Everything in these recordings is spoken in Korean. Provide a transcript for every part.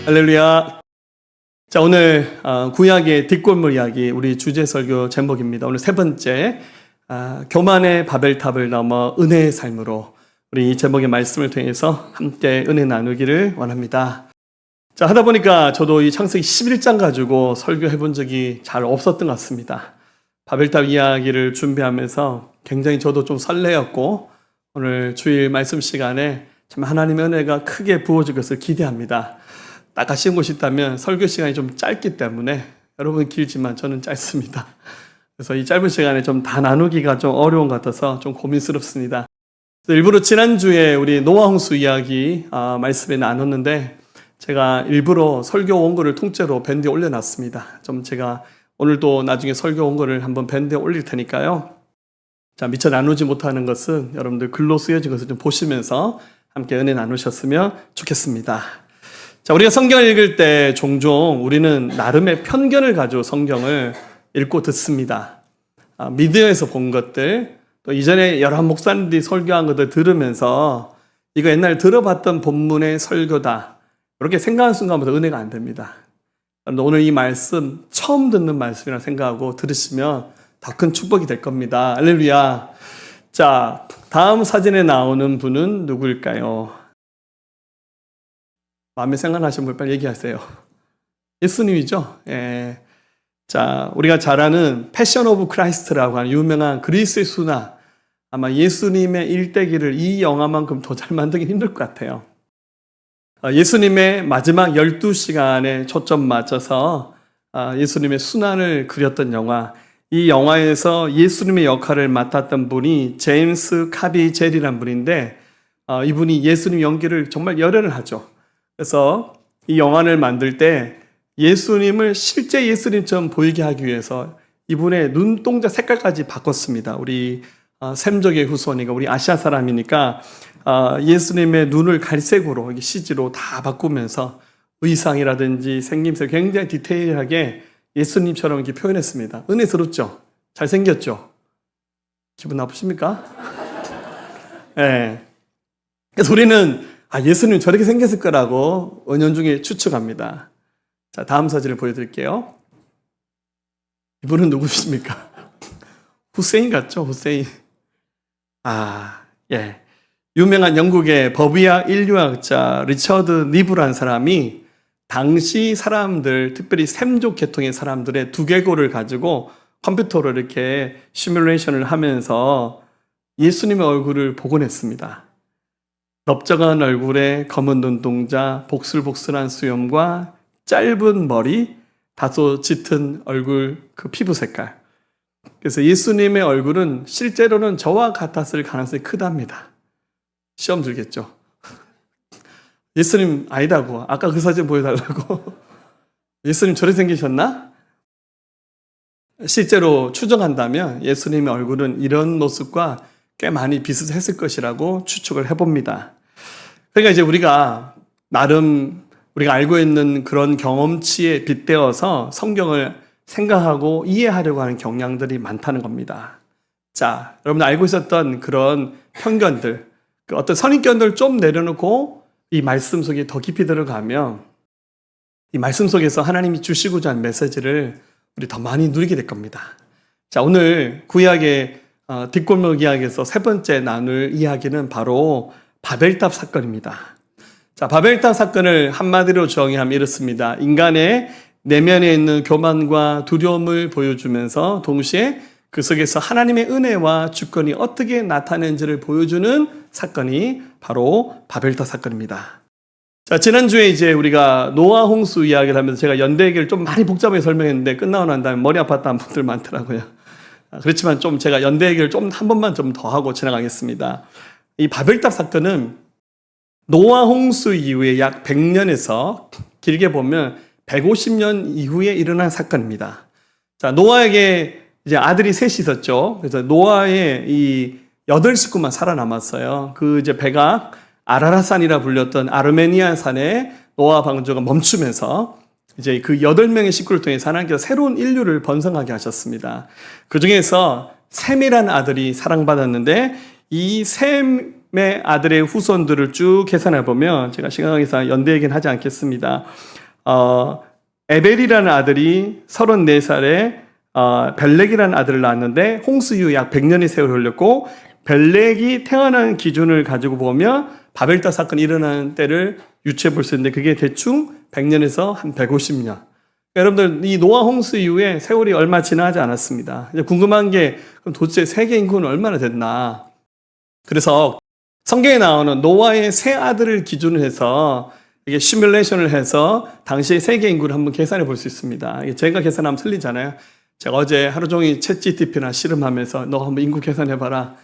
할렐루야. 자, 오늘 구약의 뒷골목 이야기 우리 주제 설교 제목입니다. 오늘 세 번째 교만의 바벨탑을 넘어 은혜의 삶으로 우리 이 제목의 말씀을 통해서 함께 은혜 나누기를 원합니다. 자, 하다 보니까 저도 이 창세기 11장 가지고 설교해 본 적이 잘 없었던 것 같습니다. 바벨탑 이야기를 준비하면서 굉장히 저도 좀 설레었고 오늘 주일 말씀 시간에 참 하나님의 은혜가 크게 부어질 것을 기대합니다. 딱 아쉬운 것이 있다면 설교 시간이 좀 짧기 때문에 여러분 길지만 저는 짧습니다. 그래서 이 짧은 시간에 좀 다 나누기가 좀 어려운 것 같아서 좀 고민스럽습니다. 일부러 지난주에 우리 노아 홍수 이야기 말씀에 나눴는데 제가 일부러 설교 원고를 통째로 밴드에 올려놨습니다. 좀 제가 오늘도 나중에 설교 원고를 한번 밴드에 올릴 테니까요. 자, 미처 나누지 못하는 것은 여러분들 글로 쓰여진 것을 좀 보시면서 함께 은혜 나누셨으면 좋겠습니다. 자, 우리가 성경을 읽을 때 종종 우리는 나름의 편견을 가지고 성경을 읽고 듣습니다. 미디어에서 본 것들, 또 이전에 여러 목사님들이 설교한 것들 들으면서 이거 옛날에 들어봤던 본문의 설교다, 이렇게 생각하는 순간부터 은혜가 안 됩니다. 오늘 이 말씀 처음 듣는 말씀이라 생각하고 들으시면 더 큰 축복이 될 겁니다. 할렐루야. 자, 다음 사진에 나오는 분은 누구일까요? 마음에 생각나시는 분 빨리 얘기하세요. 예수님이죠. 예. 자, 우리가 잘 아는 패션 오브 크라이스트라고 하는 유명한 그리스의 수나, 아마 예수님의 일대기를 이 영화만큼 더 잘 만들기 힘들 것 같아요. 예수님의 마지막 12시간에 초점 맞춰서 예수님의 순환을 그렸던 영화, 이 영화에서 예수님의 역할을 맡았던 분이 제임스 카비젤이라는 분인데 이분이 예수님 연기를 정말 열연을 하죠. 그래서 이 영화를 만들 때 예수님을 실제 예수님처럼 보이게 하기 위해서 이분의 눈동자 색깔까지 바꿨습니다. 우리 셈족의 후손이니까 우리 아시아 사람이니까 예수님의 눈을 갈색으로 CG로 다 바꾸면서 의상이라든지 생김새 굉장히 디테일하게 예수님처럼 이렇게 표현했습니다. 은혜스럽죠? 잘생겼죠? 기분 나쁘십니까? 네. 그래서 우리는 예수님 저렇게 생겼을 거라고 은연중에 추측합니다. 자, 다음 사진을 보여드릴게요. 이분은 누구십니까? 후세인 같죠? 후세인. 예. 유명한 영국의 법의학 인류학자 리처드 니브라는 사람이 당시 사람들, 특별히 셈족 계통의 사람들의 두개골을 가지고 컴퓨터로 이렇게 시뮬레이션을 하면서 예수님의 얼굴을 복원했습니다. 넓적한 얼굴에 검은 눈동자, 복슬복슬한 수염과 짧은 머리, 다소 짙은 얼굴 그 피부 색깔. 그래서 예수님의 얼굴은 실제로는 저와 같았을 가능성이 크답니다. 시험 들겠죠. 예수님 아니다고. 아까 그 사진 보여달라고. 예수님 저래 생기셨나? 실제로 추정한다면 예수님의 얼굴은 이런 모습과 꽤 많이 비슷했을 것이라고 추측을 해봅니다. 그러니까 이제 우리가 나름 우리가 알고 있는 그런 경험치에 빗대어서 성경을 생각하고 이해하려고 하는 경향들이 많다는 겁니다. 자, 여러분 알고 있었던 그런 편견들, 어떤 선입견들을 좀 내려놓고 이 말씀 속에 더 깊이 들어가면 이 말씀 속에서 하나님이 주시고자 하는 메시지를 우리 더 많이 누리게 될 겁니다. 자, 오늘 구약의 뒷골목 이야기에서 세 번째 나눌 이야기는 바로 바벨탑 사건입니다. 자, 바벨탑 사건을 한마디로 정의하면 이렇습니다. 인간의 내면에 있는 교만과 두려움을 보여주면서 동시에 그 속에서 하나님의 은혜와 주권이 어떻게 나타내는지를 보여주는 사건이 바로 바벨탑 사건입니다. 자, 지난주에 이제 우리가 노아 홍수 이야기를 하면서 제가 연대기를 좀 많이 복잡하게 설명했는데 끝나고 난 다음에 머리 아팠다는 분들 많더라고요. 그렇지만 좀 제가 연대기를 좀 한 번만 좀 더 하고 지나가겠습니다. 이 바벨탑 사건은 노아 홍수 이후에 약 100년에서 길게 보면 150년 이후에 일어난 사건입니다. 자, 노아에게 이제 아들이 셋이 있었죠. 그래서 노아의 이 8식구만 살아남았어요. 그 이제 배가 아라라산이라 불렸던 아르메니아 산에 노아 방주가 멈추면서 이제 그 8명의 식구를 통해 하나님께서 새로운 인류를 번성하게 하셨습니다. 그 중에서 셈이라는 아들이 사랑받았는데 이 셈의 아들의 후손들을 쭉 계산해 보면 제가 시간 관계상 연대 얘기는 하지 않겠습니다. 에벨이라는 아들이 34살에 벨렉이라는 아들을 낳았는데 홍수 이후 약 100년의 세월이 흘렀고 벨렉이 태어난 기준을 가지고 보면 바벨탑 사건이 일어나는 때를 유추해 볼 수 있는데 그게 대충 100년에서 한 150년. 여러분들 이 노아 홍수 이후에 세월이 얼마 지나지 않았습니다. 이제 궁금한 게 그럼 도대체 세계 인구는 얼마나 됐나? 그래서 성경에 나오는 노아의 세 아들을 기준으로 해서 이게 시뮬레이션을 해서 당시의 세계 인구를 한번 계산해 볼 수 있습니다. 제가 계산하면 틀리잖아요. 제가 어제 하루 종일 챗GPT나 씨름하면서 너 한번 인구 계산해봐라.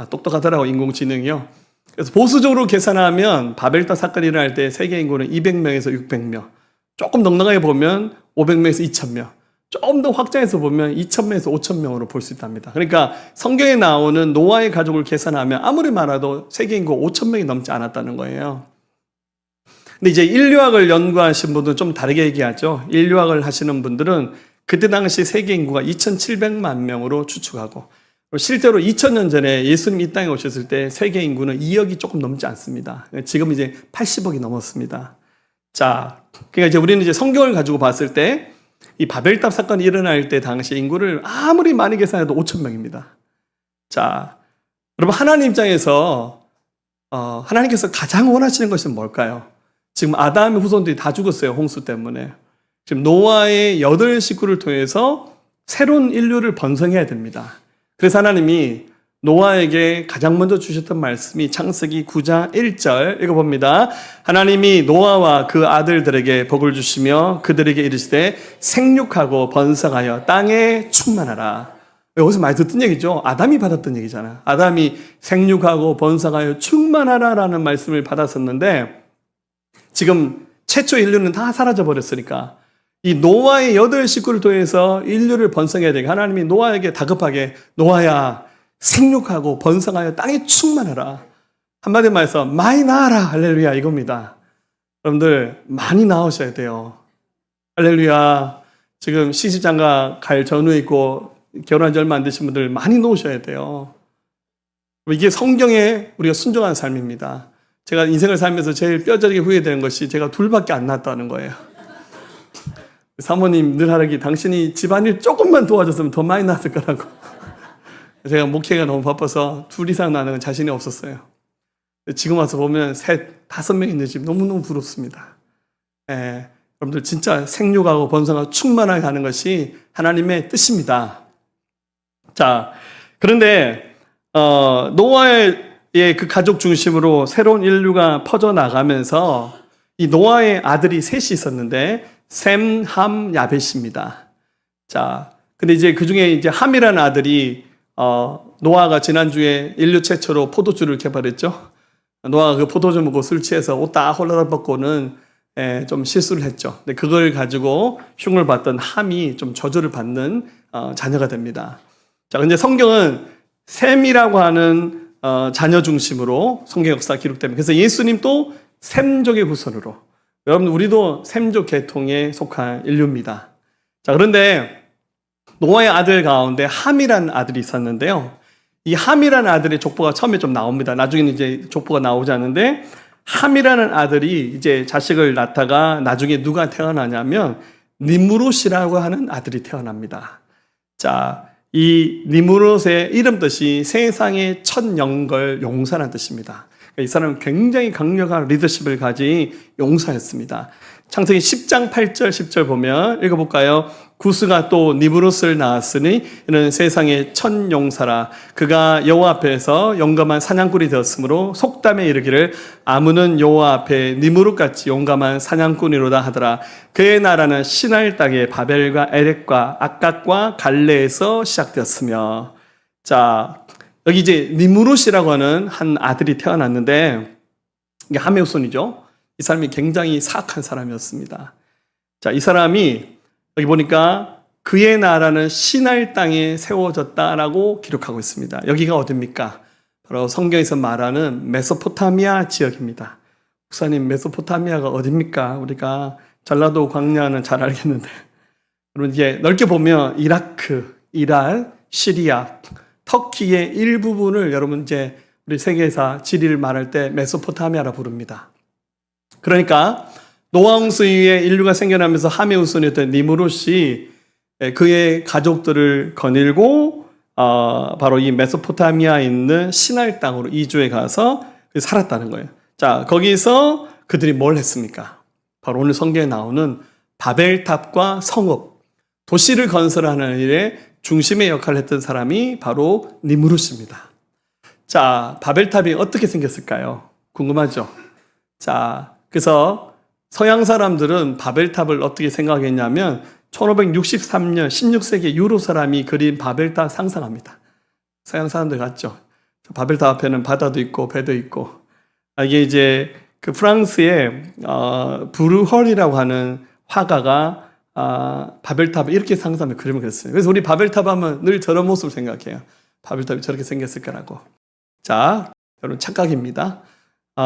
똑똑하더라고 인공지능이요. 그래서 보수적으로 계산하면 바벨탑 사건이 일어날 때 세계 인구는 200명에서 600명. 조금 넉넉하게 보면 500명에서 2000명. 좀 더 확장해서 보면 2000명에서 5000명으로 볼 수 있답니다. 그러니까 성경에 나오는 노아의 가족을 계산하면 아무리 많아도 세계 인구 5000명이 넘지 않았다는 거예요. 근데 이제 인류학을 연구하신 분들은 좀 다르게 얘기하죠. 인류학을 하시는 분들은 그때 당시 세계 인구가 2700만 명으로 추측하고 실제로 2000년 전에 예수님이 이 땅에 오셨을 때 세계 인구는 2억이 조금 넘지 않습니다. 지금 이제 80억이 넘었습니다. 자, 그러니까 이제 우리는 이제 성경을 가지고 봤을 때 이 바벨탑 사건이 일어날 때 당시 인구를 아무리 많이 계산해도 5,000명입니다. 자, 여러분 하나님 입장에서 하나님께서 가장 원하시는 것은 뭘까요? 지금 아담의 후손들이 다 죽었어요. 홍수 때문에. 지금 노아의 8식구를 통해서 새로운 인류를 번성해야 됩니다. 그래서 하나님이 노아에게 가장 먼저 주셨던 말씀이 창세기 9장 1절 읽어봅니다. 하나님이 노아와 그 아들들에게 복을 주시며 그들에게 이르시되 생육하고 번성하여 땅에 충만하라. 여기서 많이 듣던 얘기죠. 아담이 받았던 얘기잖아요. 아담이 생육하고 번성하여 충만하라라는 말씀을 받았었는데 지금 최초 인류는 다 사라져버렸으니까 이 노아의 8식구를 통해서 인류를 번성해야 되니까 하나님이 노아에게 다급하게 노아야 생육하고 번성하여 땅에 충만하라. 한마디로 말해서 많이 낳아라. 할렐루야 이겁니다. 여러분들 많이 낳으셔야 돼요. 할렐루야. 지금 시집장가 갈 전후에 있고 결혼한 지 얼마 안 되신 분들 많이 놓으셔야 돼요. 이게 성경에 우리가 순종하는 삶입니다. 제가 인생을 살면서 제일 뼈저리게 후회되는 것이 제가 둘밖에 안 낳았다는 거예요. 사모님 늘 하라기 당신이 집안일 조금만 도와줬으면 더 많이 낳았을 거라고. 제가 목회가 너무 바빠서 2 이상 낳는 건 자신이 없었어요. 지금 와서 보면 3, 5명 있는 집 너무너무 부럽습니다. 여러분들 진짜 생육하고 번성하고 충만하게 하는 것이 하나님의 뜻입니다. 자, 그런데 노아의 그 가족 중심으로 새로운 인류가 퍼져나가면서 이 노아의 아들이 셋이 있었는데 셈, 함, 야벳입니다. 자, 근데 이제 그 중에 이제 함이라는 아들이 노아가 지난주에 인류 최초로 포도주를 개발했죠. 노아가 그 포도주 먹고 술 취해서 옷 다 홀라당 벗고는 좀 실수를 했죠. 근데 그걸 가지고 흉을 받던 함이 좀 저주를 받는 자녀가 됩니다. 자, 근데 성경은 셈이라고 하는 자녀 중심으로 성경 역사 기록됩니다. 그래서 예수님도 셈족의 후손으로 여러분 우리도 셈족 계통에 속한 인류입니다. 자, 그런데 노아의 아들 가운데 함이라는 아들이 있었는데요. 이 함이라는 아들의 족보가 처음에 좀 나옵니다. 나중에는 이제 족보가 나오지 않는데 함이라는 아들이 이제 자식을 낳다가 나중에 누가 태어나냐면 니므롯이라고 하는 아들이 태어납니다. 자, 이 니므롯의 이름 뜻이 세상의 첫 영걸 용사라는 뜻입니다. 이 사람은 굉장히 강력한 리더십을 가진 용사였습니다. 창세기 10장 8절 10절 보면 읽어볼까요? 구스가 또 니므롯을 낳았으니 이는 세상의 첫 용사라. 그가 여호와 앞에서 용감한 사냥꾼이 되었으므로 속담에 이르기를 아무는 여호와 앞에 니므롯같이 용감한 사냥꾼이로다 하더라. 그의 나라는 시날 땅의 바벨과 에렉과 악각과 갈레에서 시작되었으며. 자, 여기 이제 니므롯이라고 하는 한 아들이 태어났는데 이게 함의 후손이죠. 이 사람이 굉장히 사악한 사람이었습니다. 자, 이 사람이 여기 보니까 그의 나라는 시날 땅에 세워졌다라고 기록하고 있습니다. 여기가 어딥니까? 바로 성경에서 말하는 메소포타미아 지역입니다. 목사님, 메소포타미아가 어딥니까? 우리가 전라도 광야는 잘 알겠는데 여러분 이제 넓게 보면 이라크, 이란, 시리아, 터키의 일부분을 여러분 이제 우리 세계사 지리를 말할 때 메소포타미아라 부릅니다. 그러니까 노아 홍수 이후에 인류가 생겨나면서 함의 후손이었던 니므롯이 그의 가족들을 거닐고 바로 이 메소포타미아에 있는 시날 땅으로 이주해 가서 살았다는 거예요. 자, 거기서 그들이 뭘 했습니까? 바로 오늘 성경에 나오는 바벨탑과 성읍, 도시를 건설하는 일에 중심의 역할을 했던 사람이 바로 니므롯입니다. 자, 바벨탑이 어떻게 생겼을까요? 궁금하죠? 자, 그래서 서양 사람들은 바벨탑을 어떻게 생각했냐면 1563년 16세기 유로 사람이 그린 바벨탑 상상합니다. 서양 사람들 같죠? 바벨탑 앞에는 바다도 있고 배도 있고, 이게 이제 그 프랑스의 브루헐이라고 하는 화가가 바벨탑을 이렇게 상상하며 그림을 그렸어요. 그래서 우리 바벨탑 하면 늘 저런 모습을 생각해요. 바벨탑이 저렇게 생겼을 거라고. 자, 여러분 착각입니다.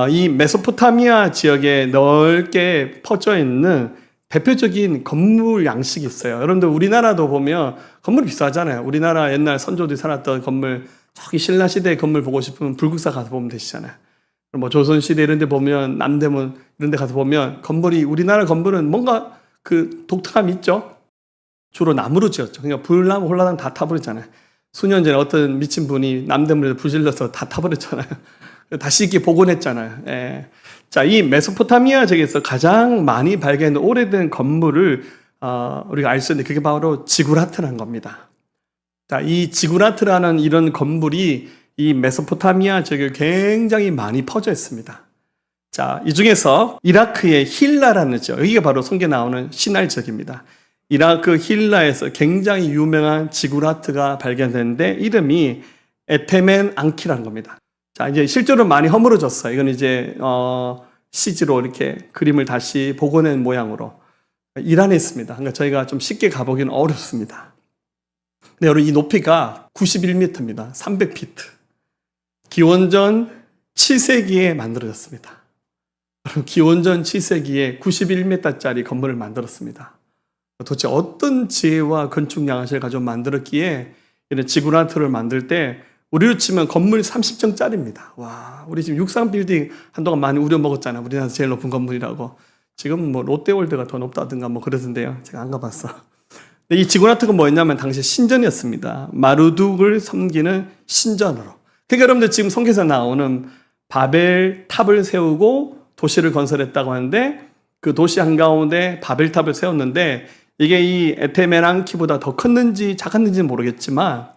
이 메소포타미아 지역에 넓게 퍼져 있는 대표적인 건물 양식이 있어요. 여러분들 우리나라도 보면 건물이 비싸잖아요. 우리나라 옛날 선조들이 살았던 건물, 저기 신라시대 건물 보고 싶으면 불국사 가서 보면 되시잖아요. 뭐 조선시대 이런 데 보면 남대문 이런 데 가서 보면 건물이, 우리나라 건물은 뭔가 그 독특함이 있죠. 주로 나무로 지었죠. 그러니까 불나무 홀라당 다 타버렸잖아요. 수년 전에 어떤 미친 분이 남대문에서 불질러서 다 타버렸잖아요. 다시 이렇게 복원했잖아요. 예. 자, 이 메소포타미아 지역에서 가장 많이 발견된 오래된 건물을 우리가 알 수 있는데 그게 바로 지구라트라는 겁니다. 자, 이 지구라트라는 이런 건물이 이 메소포타미아 지역에 굉장히 많이 퍼져 있습니다. 자, 이 중에서 이라크의 힐라라는 지역, 여기가 바로 성경에 나오는 시날 지역입니다. 이라크 힐라에서 굉장히 유명한 지구라트가 발견됐는데 이름이 에테멘 앙키라는 겁니다. 자, 이제 실제로 많이 허물어졌어요. 이건 이제 CG로 이렇게 그림을 다시 복원한 모양으로 이란에 있습니다. 그러니까 저희가 좀 쉽게 가보기는 어렵습니다. 근데 여러분, 이 높이가 91m입니다. 300피트. 기원전 7세기에 만들어졌습니다. 기원전 7세기에 91m짜리 건물을 만들었습니다. 도대체 어떤 지혜와 건축 양식을 가지고 만들었기에 이런 지구라트를 만들 때 우리로 치면 건물 30층짜리입니다. 와, 우리 지금 육상 빌딩 한동안 많이 우려먹었잖아요. 우리나라에서 제일 높은 건물이라고. 지금 뭐 롯데월드가 더 높다든가 뭐 그러던데요. 제가 안 가봤어. 근데 이 지구라트가 뭐였냐면 당시 신전이었습니다. 마르둑을 섬기는 신전으로. 그러니까 여러분들 지금 성경에서 나오는 바벨탑을 세우고 도시를 건설했다고 하는데 그 도시 한가운데 바벨탑을 세웠는데 이게 이 에테메랑키보다 더 컸는지 작았는지는 모르겠지만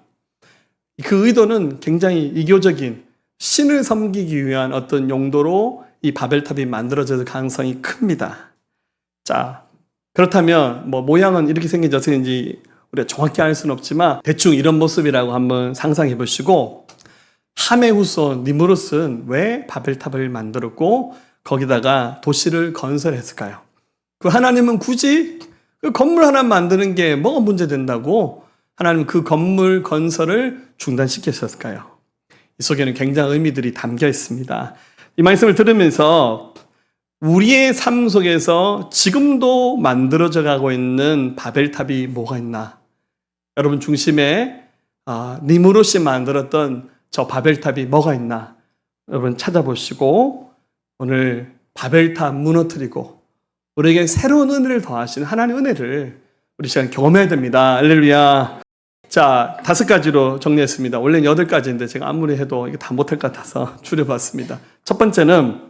그 의도는 굉장히 이교적인 신을 섬기기 위한 어떤 용도로 이 바벨탑이 만들어질 가능성이 큽니다. 자, 그렇다면 뭐 모양은 이렇게 생긴지 어떻게 생긴지 우리가 정확히 알 수는 없지만 대충 이런 모습이라고 한번 상상해 보시고, 함의 후손 니므롯은 왜 바벨탑을 만들었고 거기다가 도시를 건설했을까요? 그 하나님은 굳이 그 건물 하나 만드는 게 뭐가 문제된다고 하나님 그 건물 건설을 중단시켰을까요? 이 속에는 굉장한 의미들이 담겨 있습니다. 이 말씀을 들으면서 우리의 삶 속에서 지금도 만들어져 가고 있는 바벨탑이 뭐가 있나? 여러분 중심에 니므롯이 만들었던 저 바벨탑이 뭐가 있나? 여러분 찾아보시고 오늘 바벨탑 무너뜨리고 우리에게 새로운 은혜를 더하시는 하나님의 은혜를 우리 시간 경험해야 됩니다. 할렐루야. 자, 5가지로 정리했습니다. 원래는 8가지인데 제가 아무리 해도 이게 다 못할 것 같아서 줄여봤습니다. 첫 번째는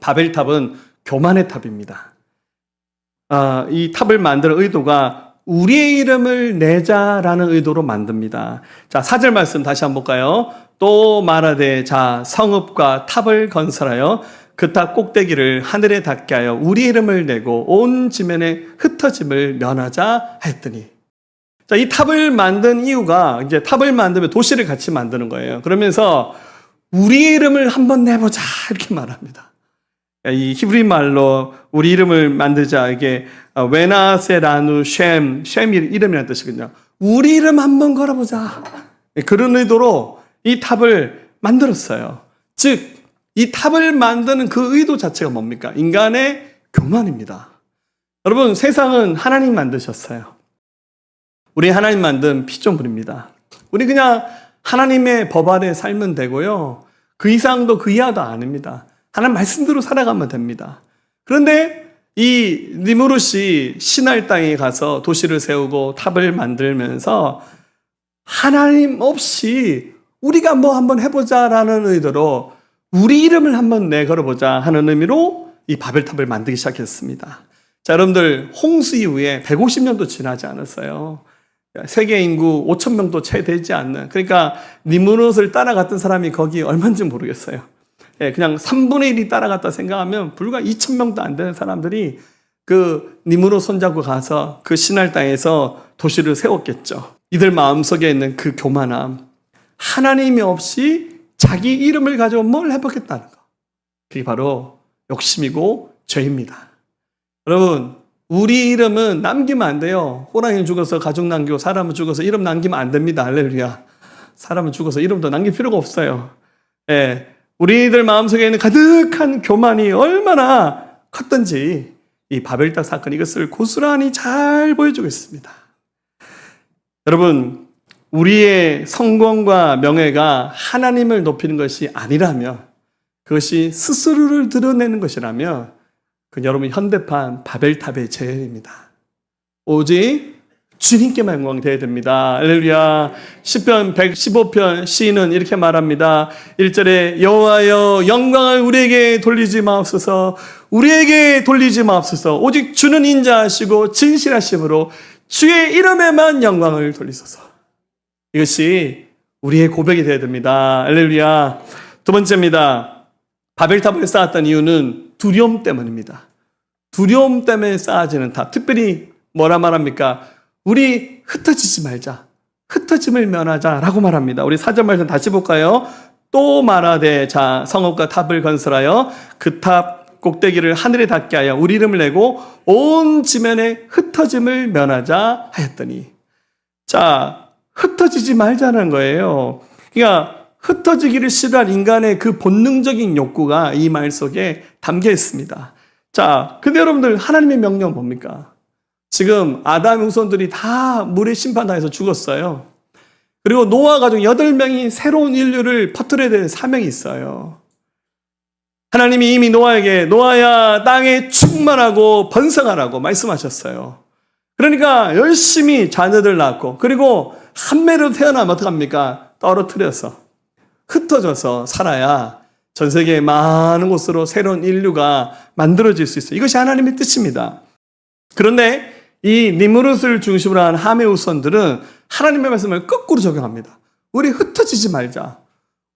바벨탑은 교만의 탑입니다. 이 탑을 만들 의도가 우리의 이름을 내자라는 의도로 만듭니다. 자, 4절 말씀 다시 한번 볼까요? 또 말하되 자 성읍과 탑을 건설하여 그 탑 꼭대기를 하늘에 닿게 하여 우리 이름을 내고 온 지면에 흩어짐을 면하자 했더니, 자, 이 탑을 만든 이유가 이제 탑을 만들면 도시를 같이 만드는 거예요. 그러면서 우리 이름을 한번 내보자 이렇게 말합니다. 이 히브리 말로 우리 이름을 만들자, 이게 웨나세라누 쉔이 이름이라는 뜻이거든요. 우리 이름 한번 걸어보자. 그런 의도로 이 탑을 만들었어요. 즉 이 탑을 만드는 그 의도 자체가 뭡니까? 인간의 교만입니다. 여러분, 세상은 하나님 만드셨어요. 우리 하나님 만든 피조물입니다. 우리 그냥 하나님의 법 아래 살면 되고요. 그 이상도 그 이하도 아닙니다. 하나님 말씀대로 살아가면 됩니다. 그런데 이 니무롯이 시날 땅에 가서 도시를 세우고 탑을 만들면서 하나님 없이 우리가 뭐 한번 해보자라는 의도로 우리 이름을 한번 내걸어보자 하는 의미로 이 바벨탑을 만들기 시작했습니다. 자, 여러분들 홍수 이후에 150년도 지나지 않았어요. 세계 인구 5,000명도 채 되지 않는, 그러니까 니무롯을 따라갔던 사람이 거기 얼마인지 모르겠어요. 그냥 3분의 1이 따라갔다 생각하면 불과 2,000명도 안 되는 사람들이 그 니무롯 손잡고 가서 그 시날 땅에서 도시를 세웠겠죠. 이들 마음속에 있는 그 교만함, 하나님이 없이 자기 이름을 가지고 뭘 해보겠다는 거, 그게 바로 욕심이고 죄입니다. 여러분, 우리 이름은 남기면 안 돼요. 호랑이 죽어서 가족 남기고 사람은 죽어서 이름 남기면 안 됩니다. 할렐루야. 사람은 죽어서 이름도 남길 필요가 없어요. 우리들 마음속에 있는 가득한 교만이 얼마나 컸던지 이 바벨탑 사건, 이것을 고스란히 잘 보여주고 있습니다. 여러분, 우리의 성공과 명예가 하나님을 높이는 것이 아니라면, 그것이 스스로를 드러내는 것이라면 그건 여러분 현대판 바벨탑의 재현입니다. 오직 주님께만 영광되어야 됩니다. 할렐루야. 시편 115편 시인은 이렇게 말합니다. 1절에 여호와여 영광을 우리에게 돌리지 마옵소서. 우리에게 돌리지 마옵소서. 오직 주는 인자하시고 진실하심으로 주의 이름에만 영광을 돌리소서. 이것이 우리의 고백이 되어야 됩니다. 할렐루야. 두 번째입니다. 바벨탑을 쌓았던 이유는 두려움 때문입니다. 두려움 때문에 쌓아지는 탑. 특별히 뭐라 말합니까? 우리 흩어지지 말자. 흩어짐을 면하자라고 말합니다. 우리 4절 말씀 다시 볼까요? 또 말하되 자 성읍과 탑을 건설하여 그 탑 꼭대기를 하늘에 닿게 하여 우리 이름을 내고 온 지면에 흩어짐을 면하자 하였더니, 자, 흩어지지 말자는 거예요. 그러니까 흩어지기를 싫어할 인간의 그 본능적인 욕구가 이 말 속에 담겨 있습니다. 자, 근데 여러분들 하나님의 명령은 뭡니까? 지금 아담의 후손들이 다 물에 심판당해서 죽었어요. 그리고 노아 가족 8명이 새로운 인류를 퍼뜨려야 되는 사명이 있어요. 하나님이 이미 노아에게 노아야 땅에 충만하고 번성하라고 말씀하셨어요. 그러니까 열심히 자녀들 낳고, 그리고 한 매로 태어나면 어떡합니까? 떨어뜨려서 흩어져서 살아야 전 세계의 많은 곳으로 새로운 인류가 만들어질 수 있어요. 이것이 하나님의 뜻입니다. 그런데 이 니무롯을 중심으로 한 함의 후손들은 하나님의 말씀을 거꾸로 적용합니다. 우리 흩어지지 말자.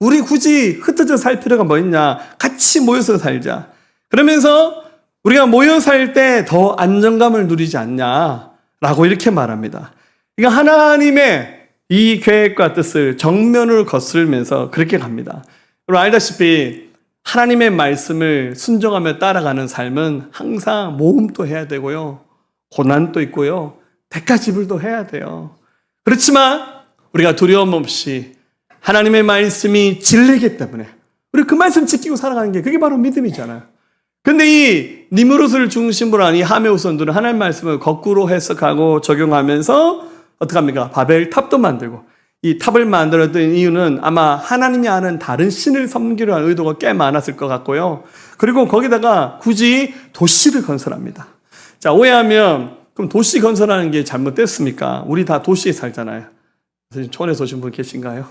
우리 굳이 흩어져 살 필요가 뭐 있냐. 같이 모여서 살자. 그러면서 우리가 모여 살 때 더 안정감을 누리지 않냐라고 이렇게 말합니다. 그러니까 하나님의 이 계획과 뜻을 정면으로 거슬면서 그렇게 갑니다. 여러분 알다시피 하나님의 말씀을 순종하며 따라가는 삶은 항상 모험도 해야 되고요, 고난도 있고요, 대가지불도 해야 돼요. 그렇지만 우리가 두려움 없이 하나님의 말씀이 진리이기 때문에 우리 그 말씀 지키고 살아가는 게 그게 바로 믿음이잖아요. 근데 이 니무롯을 중심으로 한 이 함의 후손들은 하나님의 말씀을 거꾸로 해석하고 적용하면서 어떡합니까? 바벨탑도 만들고, 이 탑을 만들었던 이유는 아마 하나님이 아는 다른 신을 섬기려 하는 의도가 꽤 많았을 것 같고요. 그리고 거기다가 굳이 도시를 건설합니다. 자, 오해하면 그럼 도시 건설하는 게 잘못됐습니까? 우리 다 도시에 살잖아요. 촌에서 오신 분 계신가요?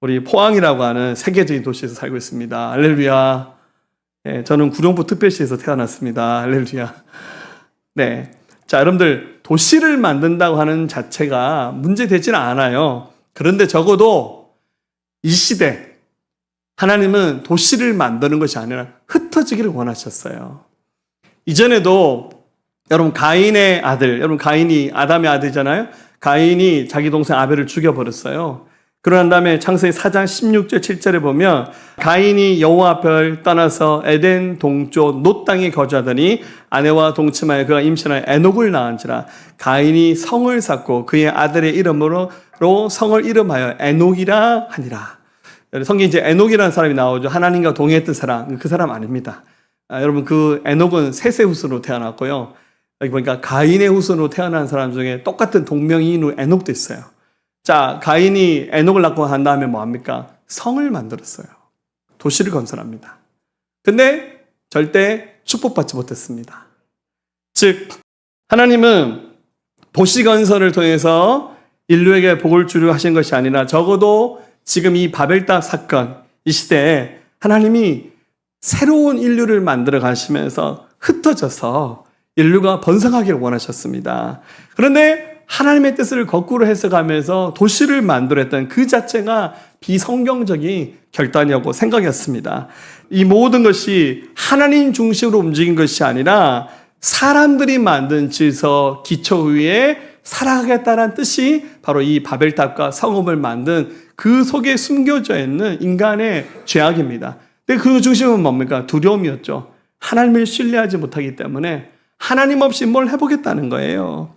우리 포항이라고 하는 세계적인 도시에서 살고 있습니다. 할렐루야. 네, 저는 구룡포 특별시에서 태어났습니다. 할렐루야. 네. 자, 여러분들 도시를 만든다고 하는 자체가 문제되지는 않아요. 그런데 적어도 이 시대 하나님은 도시를 만드는 것이 아니라 흩어지기를 원하셨어요. 이전에도 여러분 가인의 아들, 여러분 가인이 아담의 아들이잖아요. 가인이 자기 동생 아벨을 죽여버렸어요. 그러한 다음에 창세기 4장 16절 7절에 보면 가인이 여호와 앞을 떠나서 에덴 동쪽 놋 땅에 거주하더니 아내와 동침하여 그가 임신하여 에녹을 낳은지라. 가인이 성을 쌓고 그의 아들의 이름으로 성을 이름하여 에녹이라 하니라. 성경에 이제 에녹이라는 사람이 나오죠. 하나님과 동행했던 사람, 그 사람 아닙니다. 여러분 그 에녹은 셋의 후손으로 태어났고요. 여기 보니까 가인의 후손으로 태어난 사람 중에 똑같은 동명이인으로 에녹도 있어요. 자, 가인이 에녹을 낳고 한 다음에 뭐 합니까? 성을 만들었어요. 도시를 건설합니다. 근데 절대 축복받지 못했습니다. 즉 하나님은 도시 건설을 통해서 인류에게 복을 주려 하신 것이 아니라 적어도 지금 이 바벨탑 사건 이 시대에 하나님이 새로운 인류를 만들어 가시면서 흩어져서 인류가 번성하기를 원하셨습니다. 그런데 하나님의 뜻을 거꾸로 해석하면서 도시를 만들었던 그 자체가 비성경적인 결단이었고 생각이었습니다. 이 모든 것이 하나님 중심으로 움직인 것이 아니라 사람들이 만든 질서 기초 위에 살아가겠다는 뜻이 바로 이 바벨탑과 성읍을 만든 그 속에 숨겨져 있는 인간의 죄악입니다. 근데 그 중심은 뭡니까? 두려움이었죠. 하나님을 신뢰하지 못하기 때문에 하나님 없이 뭘 해보겠다는 거예요.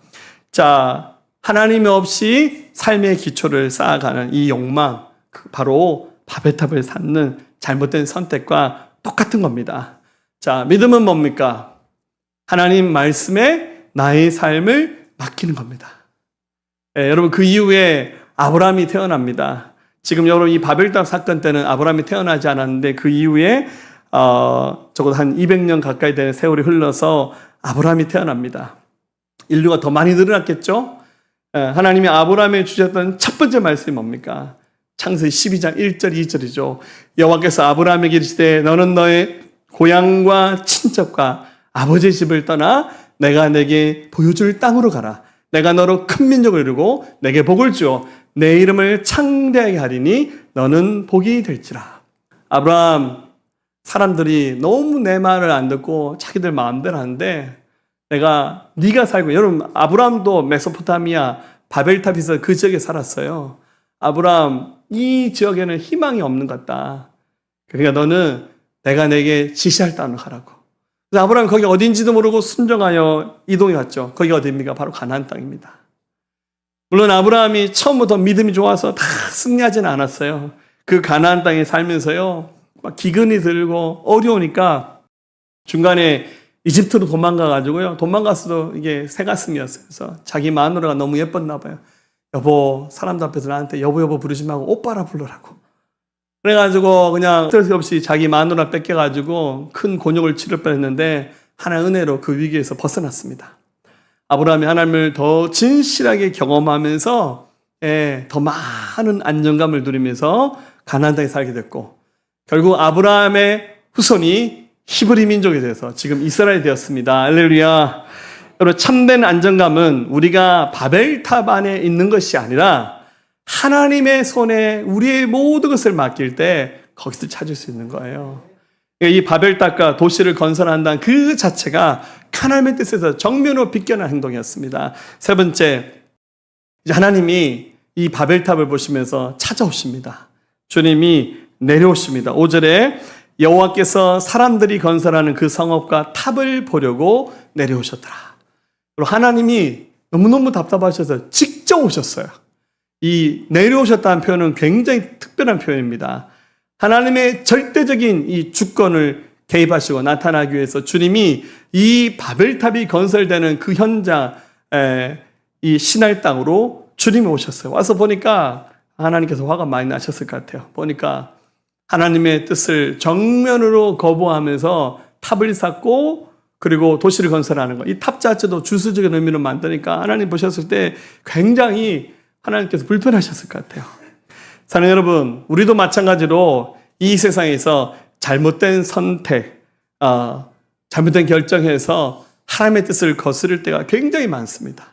자, 하나님 없이 삶의 기초를 쌓아가는 이 욕망, 바로 바벨탑을 쌓는 잘못된 선택과 똑같은 겁니다. 자, 믿음은 뭡니까? 하나님 말씀에 나의 삶을 맡기는 겁니다. 여러분, 그 이후에 아브라함이 태어납니다. 지금 여러분 이 바벨탑 사건 때는 아브라함이 태어나지 않았는데 그 이후에 적어도 한 200년 가까이 되는 세월이 흘러서 아브라함이 태어납니다. 인류가 더 많이 늘어났겠죠? 하나님이 아브라함에 주셨던 첫 번째 말씀이 뭡니까? 창세기 12장 1절 2절이죠. 여호와께서 아브라함에게 이르시되 너는 너의 고향과 친척과 아버지의 집을 떠나 내가 내게 보여줄 땅으로 가라. 내가 너로 큰 민족을 이루고 내게 복을 주어 내 이름을 창대하게 하리니 너는 복이 될지라. 아브라함, 사람들이 너무 내 말을 안 듣고 자기들 마음대로 하는데 네가 살고, 여러분 아브라함도 메소포타미아 바벨탑에서 그 지역에 살았어요. 아브라함, 이 지역에는 희망이 없는 것 같다. 그러니까 너는 내가 내게 지시할 땅으로 가라고. 그래서 아브라함이 거기 어딘지도 모르고 순종하여 이동해 갔죠. 거기가 어디입니까? 바로 가나안 땅입니다. 물론 아브라함이 처음부터 믿음이 좋아서 다 승리하지는 않았어요. 그 가나안 땅에 살면서요, 막 기근이 들고 어려우니까 중간에 이집트로 도망가가지고요, 도망갔어도 이게 새 가슴이었어요. 그래서 자기 마누라가 너무 예뻤나 봐요. 여보, 사람들 앞에서 나한테 여보 부르지 말고 오빠라 부르라고. 그래가지고 그냥 스트레스 없이 자기 마누라 뺏겨가지고 큰 곤욕을 치를 뻔했는데 하나의 은혜로 그 위기에서 벗어났습니다. 아브라함이 하나님을 더 진실하게 경험하면서 더 많은 안정감을 누리면서 가나안 땅에 살게 됐고, 결국 아브라함의 후손이 히브리 민족이 돼서 지금 이스라엘이 되었습니다. 할렐루야. 여러분, 참된 안정감은 우리가 바벨탑 안에 있는 것이 아니라 하나님의 손에 우리의 모든 것을 맡길 때 거기서 찾을 수 있는 거예요. 이 바벨탑과 도시를 건설한다는 그 자체가 하나님의 뜻에서 정면으로 비껴난 행동이었습니다. 세 번째, 하나님이 이 바벨탑을 보시면서 찾아오십니다. 주님이 내려오십니다. 5절에 여호와께서 사람들이 건설하는 그 성읍과 탑을 보려고 내려오셨더라. 그리고 하나님이 너무너무 답답하셔서 직접 오셨어요. 이 내려오셨다는 표현은 굉장히 특별한 표현입니다. 하나님의 절대적인 이 주권을 개입하시고 나타나기 위해서 주님이 이 바벨탑이 건설되는 그 현장, 이 시날 땅으로 주님이 오셨어요. 와서 보니까 하나님께서 화가 많이 나셨을 것 같아요. 보니까 하나님의 뜻을 정면으로 거부하면서 탑을 쌓고 그리고 도시를 건설하는 거. 이 탑 자체도 주수적인 의미로 만드니까 하나님 보셨을 때 굉장히 하나님께서 불편하셨을 것 같아요. 사랑하는 여러분, 우리도 마찬가지로 이 세상에서 잘못된 선택, 잘못된 결정해서 하나님의 뜻을 거스를 때가 굉장히 많습니다.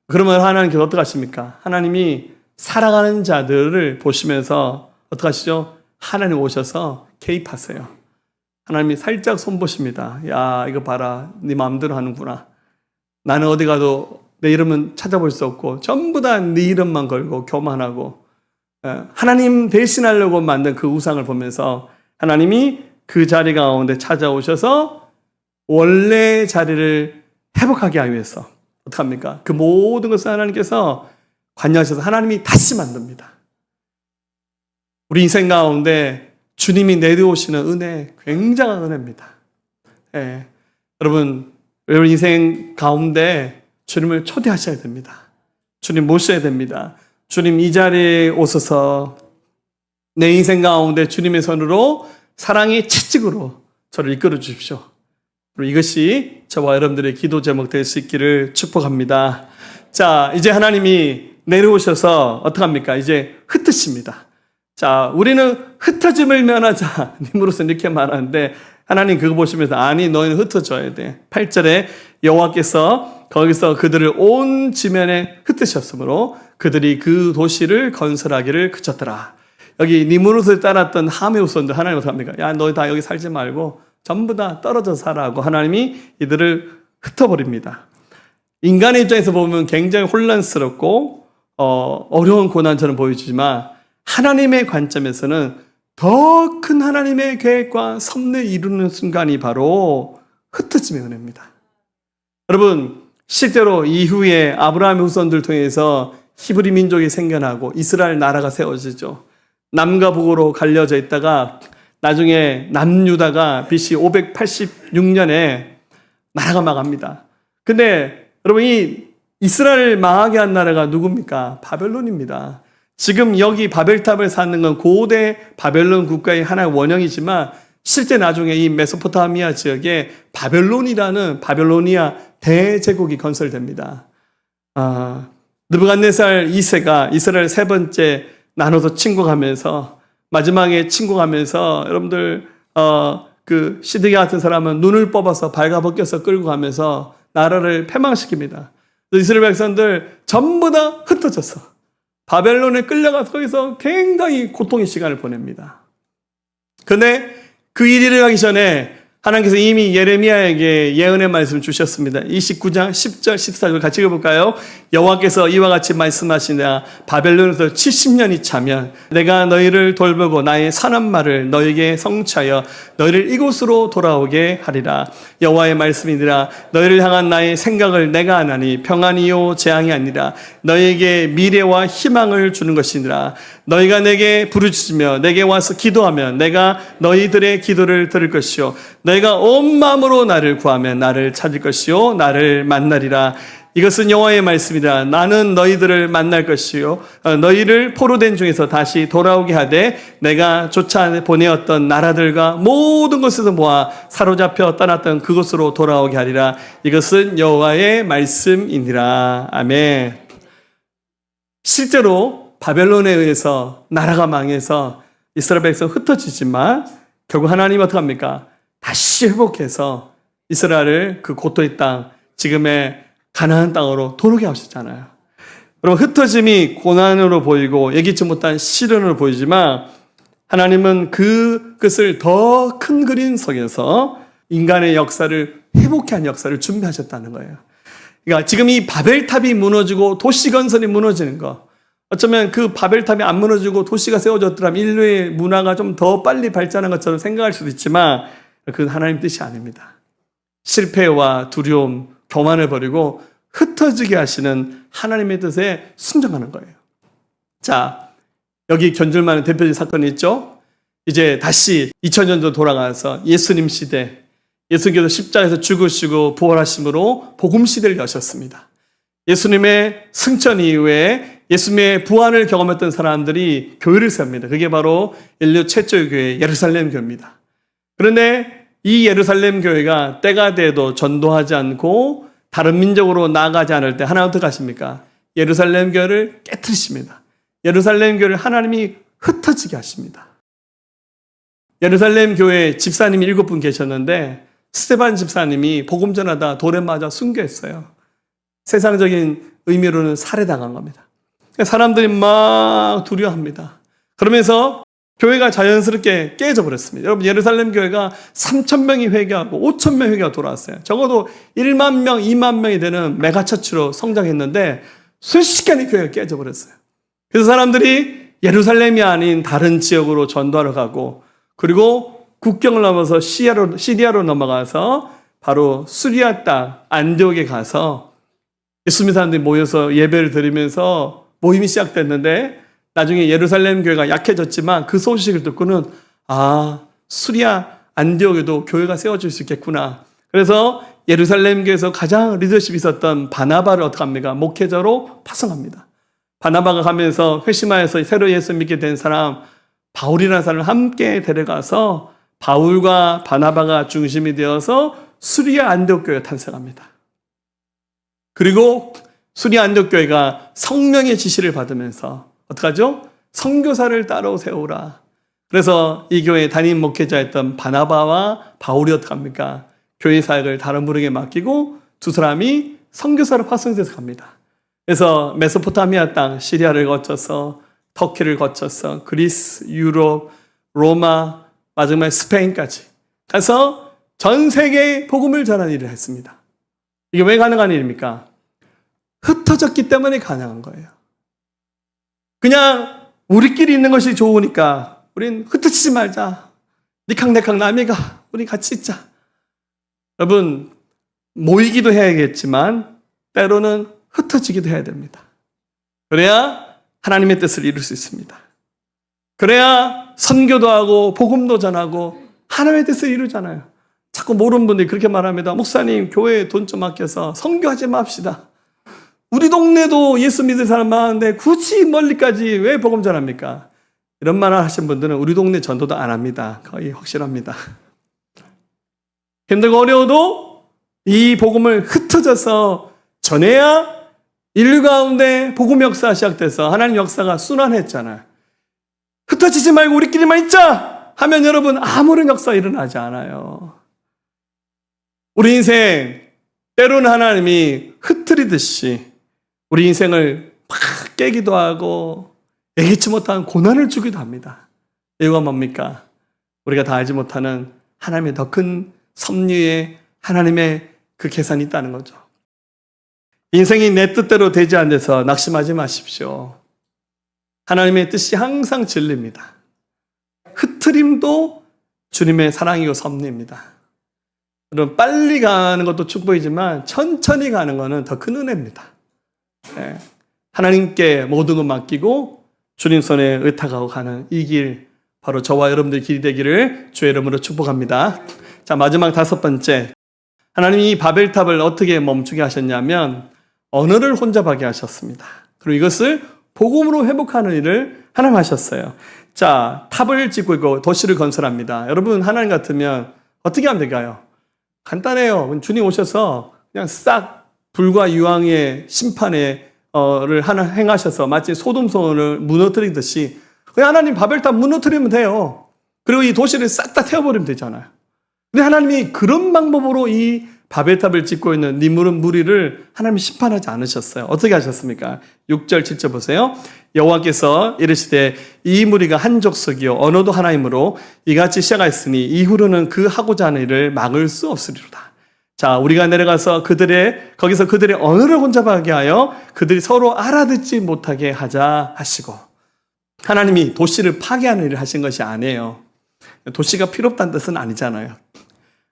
그러면 하나님께서 어떻게 하십니까? 하나님이 살아가는 자들을 보시면서 어떻게 하시죠? 하나님 오셔서 개입하세요. 하나님이 살짝 손보십니다. 야, 이거 봐라. 네 마음대로 하는구나. 나는 어디 가도 내 이름은 찾아볼 수 없고 전부 다 네 이름만 걸고 교만하고, 하나님 대신하려고 만든 그 우상을 보면서 하나님이 그 자리 가운데 찾아오셔서 원래 자리를 회복하게 하기 위해서 어떻게 합니까? 그 모든 것을 하나님께서 관여하셔서 하나님이 다시 만듭니다. 우리 인생 가운데 주님이 내려오시는 은혜, 굉장한 은혜입니다. 여러분 인생 가운데 주님을 초대하셔야 됩니다. 주님 모셔야 됩니다. 주님 이 자리에 오셔서 내 인생 가운데 주님의 손으로 사랑의 채찍으로 저를 이끌어 주십시오. 이것이 저와 여러분들의 기도 제목 될 수 있기를 축복합니다. 자, 이제 하나님이 내려오셔서 어떡합니까? 이제 흩으십니다. 자, 우리는 흩어짐을 면하자 님으로서 이렇게 말하는데 하나님 그거 보시면서 아니 너희는 흩어져야 돼. 8절에 여호와께서 거기서 그들을 온 지면에 흩으셨으므로 그들이 그 도시를 건설하기를 그쳤더라. 여기 니므롯을 따랐던 함의 후손들 하나님 어떡합니까? 야, 너희 다 여기 살지 말고 전부 다 떨어져 살아하고 하나님이 이들을 흩어버립니다. 인간의 입장에서 보면 굉장히 혼란스럽고 어려운 고난처럼 보여지지만 하나님의 관점에서는 더 큰 하나님의 계획과 섭리를 이루는 순간이 바로 흩어짐의 은혜입니다. 여러분 실제로 이후에 아브라함의 후손들 통해서 히브리 민족이 생겨나고 이스라엘 나라가 세워지죠. 남과 북으로 갈려져 있다가 나중에 남유다가 BC 586년에 나라가 망합니다. 근데 여러분 이 이스라엘을 망하게 한 나라가 누굽니까? 바벨론입니다. 지금 여기 바벨탑을 쌓는 건 고대 바벨론 국가의 하나의 원형이지만 실제 나중에 이 메소포타미아 지역에 바벨론이라는 바벨로니아 대제국이 건설됩니다. 느부갓네살 2세가 이스라엘 세 번째 나눠서 침공하면서 마지막에 침공하면서 여러분들 그 시드기야 같은 사람은 눈을 뽑아서 발가벗겨서 끌고 가면서 나라를 패망시킵니다. 이스라엘 백성들 전부 다 흩어졌어. 바벨론에 끌려가서 거기서 굉장히 고통의 시간을 보냅니다. 근데 그 일이 일어나기 전에 하나님께서 이미 예레미야에게 예언의 말씀을 주셨습니다. 29장 10절 14절 같이 읽어볼까요? 여호와께서 이와 같이 말씀하시나 바벨론에서 70년이 차면 내가 너희를 돌보고 나의 선한 말을 너희에게 성취하여 너희를 이곳으로 돌아오게 하리라. 여호와의 말씀이니라. 너희를 향한 나의 생각을 내가 아나니 평안이요 재앙이 아니라 너희에게 미래와 희망을 주는 것이니라. 너희가 내게 부르짖으며 내게 와서 기도하면 내가 너희들의 기도를 들을 것이요 너희가 온 마음으로 나를 구하면 나를 찾을 것이요 나를 만나리라. 이것은 여호와의 말씀이다. 나는 너희들을 만날 것이요 너희를 포로된 중에서 다시 돌아오게 하되 내가 쫓아 보내었던 나라들과 모든 곳에서 모아 사로잡혀 떠났던 그곳으로 돌아오게 하리라. 이것은 여호와의 말씀이니라. 아멘. 실제로 바벨론에 의해서 나라가 망해서 이스라엘 백성 흩어지지만 결국 하나님 어떡합니까? 다시 회복해서 이스라엘을 그 고토의 땅, 지금의 가나안 땅으로 돌아오게 하셨잖아요. 여러분 흩어짐이 고난으로 보이고 예기치 못한 시련으로 보이지만 하나님은 그것을 더 큰 그림 속에서 인간의 역사를 회복케 한 역사를 준비하셨다는 거예요. 그러니까 지금 이 바벨탑이 무너지고 도시 건설이 무너지는 거, 어쩌면 그 바벨탑이 안 무너지고 도시가 세워졌더라면 인류의 문화가 좀 더 빨리 발전한 것처럼 생각할 수도 있지만 그건 하나님 뜻이 아닙니다. 실패와 두려움, 교만을 버리고 흩어지게 하시는 하나님의 뜻에 순종하는 거예요. 자, 여기 견줄만한 대표적인 사건이 있죠. 이제 다시 2000년 전 돌아가서 예수님 시대, 예수님께서 십자가에서 죽으시고 부활하심으로 복음 시대를 여셨습니다. 예수님의 승천 이후에 예수님의 부활을 경험했던 사람들이 교회를 세웁니다. 그게 바로 인류 최초의 교회 예루살렘 교회입니다. 그런데 이 예루살렘 교회가 때가 돼도 전도하지 않고 다른 민족으로 나아가지 않을 때 하나님 어떻게 하십니까? 예루살렘 교회를 깨트리십니다. 예루살렘 교회를 하나님이 흩어지게 하십니다. 예루살렘 교회 집사님이 7분 계셨는데 스데반 집사님이 복음 전하다 돌에 맞아 순교했어요. 세상적인 의미로는 살해당한 겁니다. 사람들이 막 두려워합니다. 그러면서 교회가 자연스럽게 깨져버렸습니다. 여러분 예루살렘 교회가 3,000명이 회개하고 5,000명 회개가 돌아왔어요. 적어도 1만 명, 2만 명이 되는 메가처치로 성장했는데 순식간에 교회가 깨져버렸어요. 그래서 사람들이 예루살렘이 아닌 다른 지역으로 전도하러 가고 그리고 국경을 넘어서 시리아로 넘어가서 바로 수리아 땅 안디옥에 가서 예수 믿는 사람들이 모여서 예배를 드리면서 모임이 시작됐는데 나중에 예루살렘 교회가 약해졌지만 그 소식을 듣고는 수리아 안디옥에도 교회가 세워질 수 있겠구나. 그래서 예루살렘 교회에서 가장 리더십이 있었던 바나바를 어떻게 합니까? 목회자로 파송합니다. 바나바가 가면서 회심하여서 새로 예수 믿게 된 사람 바울이라는 사람을 함께 데려가서 바울과 바나바가 중심이 되어서 수리아 안디옥 교회가 탄생합니다. 그리고 수리아 안디옥 교회가 성령의 지시를 받으면서 어떡하죠? 선교사를 따로 세우라. 그래서 이 교회의 담임 목회자였던 바나바와 바울이 어떡합니까? 교회 사역을 다른 분에게 맡기고 두 사람이 선교사로 파송돼서 갑니다. 그래서 메소포타미아 땅, 시리아를 거쳐서 터키를 거쳐서 그리스, 유럽, 로마, 마지막에 스페인까지 가서 전 세계에 복음을 전하는 일을 했습니다. 이게 왜 가능한 일입니까? 흩어졌기 때문에 가능한 거예요. 그냥 우리끼리 있는 것이 좋으니까 우린 흩어지지 말자. 니캉내캉 남이가 우리 같이 있자. 여러분, 모이기도 해야겠지만 때로는 흩어지기도 해야 됩니다. 그래야 하나님의 뜻을 이룰 수 있습니다. 그래야 선교도 하고 복음도 전하고 하나님의 뜻을 이루잖아요. 자꾸 모르는 분들이 그렇게 말합니다. 목사님, 교회에 돈 좀 아껴서 선교하지 맙시다. 우리 동네도 예수 믿을 사람 많은데 굳이 멀리까지 왜 복음 전합니까? 이런 말을 하신 분들은 우리 동네 전도도 안 합니다. 거의 확실합니다. 힘들고 어려워도 이 복음을 흩어져서 전해야 인류 가운데 복음 역사가 시작돼서 하나님 역사가 순환했잖아요. 흩어지지 말고 우리끼리만 있자 하면 여러분 아무런 역사가 일어나지 않아요. 우리 인생 때로는 하나님이 흩트리듯이 우리 인생을 막 깨기도 하고 예기치 못한 고난을 주기도 합니다. 이유가 뭡니까? 우리가 다 알지 못하는 하나님의 더 큰 섭리에 하나님의 그 계산이 있다는 거죠. 인생이 내 뜻대로 되지 않는 데서 낙심하지 마십시오. 하나님의 뜻이 항상 진리입니다. 흐트림도 주님의 사랑이고 섭리입니다. 여러분, 빨리 가는 것도 축복이지만 천천히 가는 것은 더 큰 은혜입니다. 네. 하나님께 모든 것 맡기고 주님 손에 의탁하고 가는 이 길, 바로 저와 여러분들 길이 되기를 주의 이름으로 축복합니다. 자, 마지막 5번째. 하나님이 이 바벨탑을 어떻게 멈추게 하셨냐면 언어를 혼잡하게 하셨습니다. 그리고 이것을 복음으로 회복하는 일을 하나님 하셨어요. 자, 탑을 짓고 있고 도시를 건설합니다. 여러분, 하나님 같으면 어떻게 하면 될까요? 간단해요. 주님 오셔서 그냥 싹 불과 유황의 심판을 행하셔서 마치 소돔성을 무너뜨리듯이 그냥 하나님 바벨탑 무너뜨리면 돼요. 그리고 이 도시를 싹 다 태워버리면 되잖아요. 근데 하나님이 그런 방법으로 이 바벨탑을 짓고 있는 니므롯 무리를 하나님이 심판하지 않으셨어요. 어떻게 하셨습니까? 6절, 7절 보세요. 여호와께서 이르시되 이 무리가 한 족속이요 언어도 하나이므로 이같이 시작하였으니 이후로는 그 하고자 하는 일을 막을 수 없으리로다. 자, 우리가 내려가서 거기서 그들의 언어를 혼잡하게 하여 그들이 서로 알아듣지 못하게 하자 하시고, 하나님이 도시를 파괴하는 일을 하신 것이 아니에요. 도시가 필요 없다는 뜻은 아니잖아요.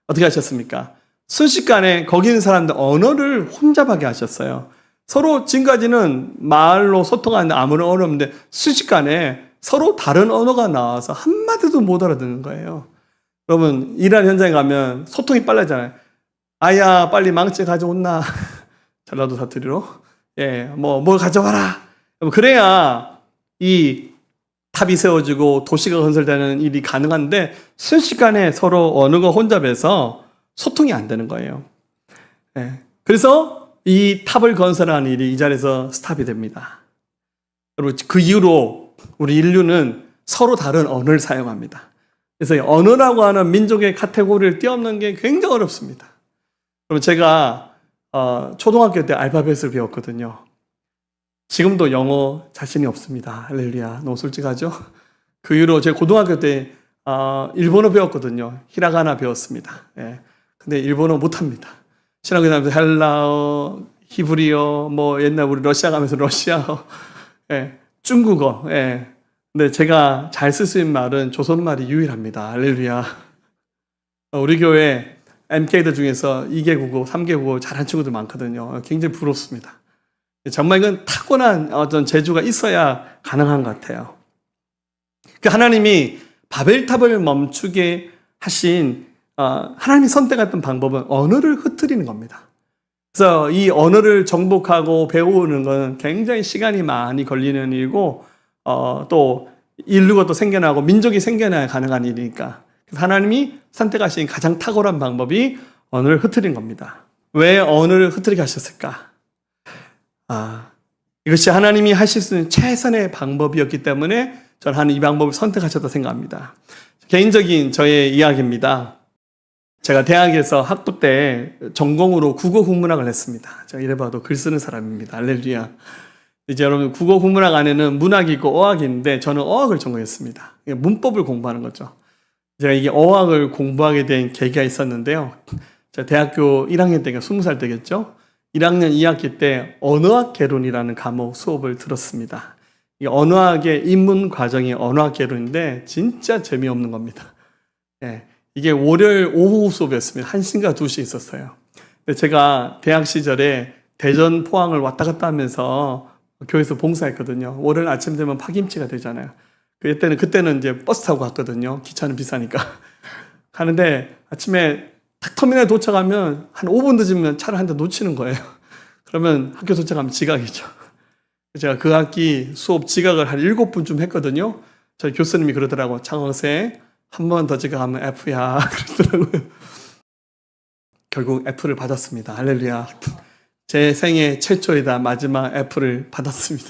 어떻게 하셨습니까? 순식간에 거기 있는 사람들 언어를 혼잡하게 하셨어요. 서로 지금까지는 말로 소통하는데 아무런 언어 없는데 순식간에 서로 다른 언어가 나와서 한마디도 못 알아듣는 거예요. 여러분, 일하는 현장에 가면 소통이 빨라지잖아요. 아야, 빨리 망치 가져온나. 전라도 사투리로. 뭘 가져와라. 그래야 이 탑이 세워지고 도시가 건설되는 일이 가능한데 순식간에 서로 언어가 혼잡해서 소통이 안 되는 거예요. 그래서 이 탑을 건설하는 일이 이 자리에서 스탑이 됩니다. 여러분, 그 이후로 우리 인류는 서로 다른 언어를 사용합니다. 그래서 언어라고 하는 민족의 카테고리를 뛰어넘는 게 굉장히 어렵습니다. 그럼 제가 초등학교 때 알파벳을 배웠거든요. 지금도 영어 자신이 없습니다. 할렐루야. 너무 솔직하죠? 그 이후로 제가 고등학교 때 일본어 배웠거든요. 히라가나 배웠습니다. 근데 일본어 못합니다. 신학교 다니면서 헬라어, 히브리어, 옛날 우리 러시아 가면서 러시아어, 중국어. 근데 제가 잘 쓸 수 있는 말은 조선말이 유일합니다. 할렐루야. 우리 교회 MK들 중에서 2개국어, 3개국어 잘하는 친구들 많거든요. 굉장히 부럽습니다. 정말 이건 타고난 어떤 재주가 있어야 가능한 것 같아요. 하나님이 바벨탑을 멈추게 하신 하나님이 선택했던 방법은 언어를 흩트리는 겁니다. 그래서 이 언어를 정복하고 배우는 건 굉장히 시간이 많이 걸리는 일이고 또 인류가 또 생겨나고 민족이 생겨나야 가능한 일이니까 그래서 하나님이 선택하신 가장 탁월한 방법이 언어를 흩트린 겁니다. 왜 언어를 흩트리게 하셨을까? 이것이 하나님이 하실 수 있는 최선의 방법이었기 때문에 저는 이 방법을 선택하셨다고 생각합니다. 개인적인 저의 이야기입니다. 제가 대학에서 학부 때 전공으로 국어 국문학을 했습니다. 제가 이래봐도 글 쓰는 사람입니다. 할렐루야. 이제 여러분 국어 국문학 안에는 문학이 있고 어학이 있는데 저는 어학을 전공했습니다. 문법을 공부하는 거죠. 제가 이게 어학을 공부하게 된 계기가 있었는데요. 제가 대학교 1학년 때가 20살 되겠죠. 1학년 2학기 때 언어학 개론이라는 과목 수업을 들었습니다. 이 언어학의 입문 과정이 언어학 개론인데 진짜 재미없는 겁니다. 이게 월요일 오후 수업이었습니다. 1시인가 2시 있었어요. 근데 제가 대학 시절에 대전 포항을 왔다 갔다 하면서 교회에서 봉사했거든요. 월요일 아침 되면 파김치가 되잖아요. 그때는 이제 버스 타고 갔거든요. 기차는 비싸니까. 가는데 아침에 딱 터미널에 도착하면 한 5분 늦으면 차를 한 대 놓치는 거예요. 그러면 학교 도착하면 지각이죠. 제가 그 학기 수업 지각을 한 7분쯤 했거든요. 저희 교수님이 그러더라고. 창원생 한 번 더 지각하면 F야. 그러더라고요. 결국 F를 받았습니다. 할렐루야. 제 생애 최초이다 마지막 F를 받았습니다.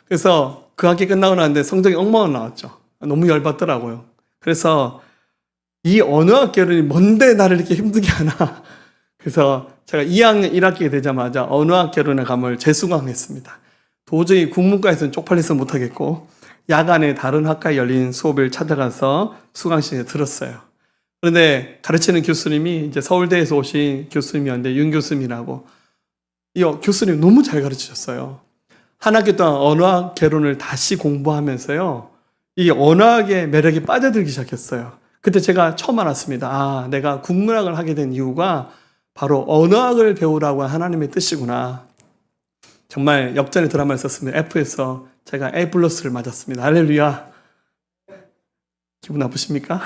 그래서 그 학기 끝나고 나는데 성적이 엉망으로 나왔죠. 너무 열받더라고요. 그래서 이 언어학 개론이 뭔데 나를 이렇게 힘들게 하나. 그래서 제가 2학년 1학기가 되자마자 언어학 개론의 과목을 재수강했습니다. 도저히 국문과에서는 쪽팔려서 못하겠고 야간에 다른 학과에 열린 수업을 찾아가서 수강식에 들었어요. 그런데 가르치는 교수님이 이제 서울대에서 오신 교수님이었는데 윤 교수님이라고 이 교수님 너무 잘 가르치셨어요. 한 학기 동안 언어학 개론을 다시 공부하면서요. 이 언어학의 매력에 빠져들기 시작했어요. 그때 제가 처음 알았습니다. 내가 국문학을 하게 된 이유가 바로 언어학을 배우라고 하나님의 뜻이구나. 정말 역전의 드라마를 썼습니다. F에서 제가 A 플러스를 맞았습니다. 할렐루야. 기분 나쁘십니까?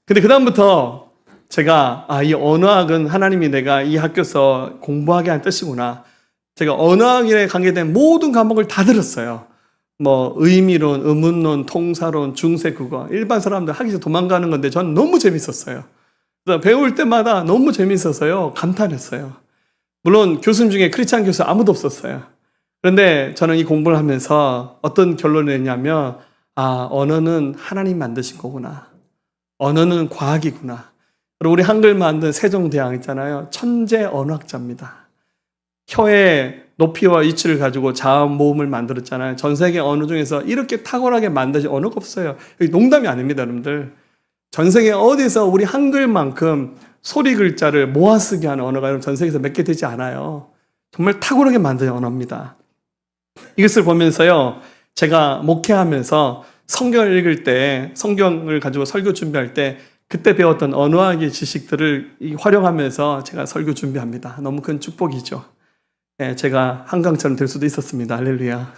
근데 그다음부터 제가 이 언어학은 하나님이 내가 이 학교에서 공부하게 한 뜻이구나. 제가 언어학에 관계된 모든 과목을 다 들었어요. 뭐 의미론, 의문론, 통사론, 중세 국어. 일반 사람들 하기 전에 도망가는 건데 저는 너무 재밌었어요. 그래서 배울 때마다 너무 재밌어서요. 감탄했어요. 물론 교수님 중에 크리스찬 교수 아무도 없었어요. 그런데 저는 이 공부를 하면서 어떤 결론을 냈냐면 언어는 하나님 만드신 거구나. 언어는 과학이구나. 그리고 우리 한글 만든 세종대왕 있잖아요. 천재 언어학자입니다. 혀의 높이와 위치를 가지고 자음, 모음을 만들었잖아요. 전 세계 언어 중에서 이렇게 탁월하게 만드신 언어가 없어요. 농담이 아닙니다, 여러분들. 전 세계 어디서 우리 한글만큼 소리 글자를 모아쓰게 하는 언어가 전 세계에서 몇 개 되지 않아요. 정말 탁월하게 만든 언어입니다. 이것을 보면서요, 제가 목회하면서 성경을 읽을 때, 성경을 가지고 설교 준비할 때 그때 배웠던 언어학의 지식들을 활용하면서 제가 설교 준비합니다. 너무 큰 축복이죠. 제가 한강처럼 될 수도 있었습니다. 할렐루야.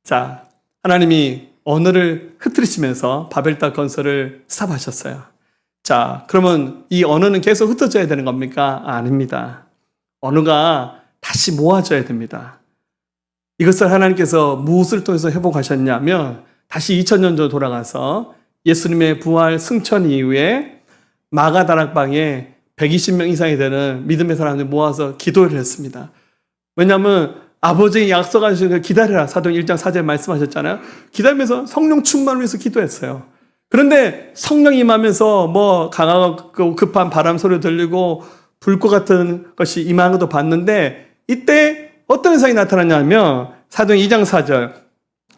자, 하나님이 언어를 흩트리시면서 바벨탑 건설을 스탑하셨어요. 자, 그러면 이 언어는 계속 흩어져야 되는 겁니까? 아닙니다. 언어가 다시 모아져야 됩니다. 이것을 하나님께서 무엇을 통해서 회복하셨냐면 다시 2000년 전 돌아가서 예수님의 부활 승천 이후에 마가다락방에 120명 이상이 되는 믿음의 사람들 모아서 기도를 했습니다. 왜냐하면 아버지의 약속하신 기다려라. 사도행 1장 4절 말씀하셨잖아요. 기다리면서 성령 충만을 위해서 기도했어요. 그런데 성령 임하면서 뭐 강하고 급한 바람 소리 들리고 불꽃 같은 것이 임하는 것도 봤는데 이때 어떤 현상이 나타났냐면 사도행 2장 4절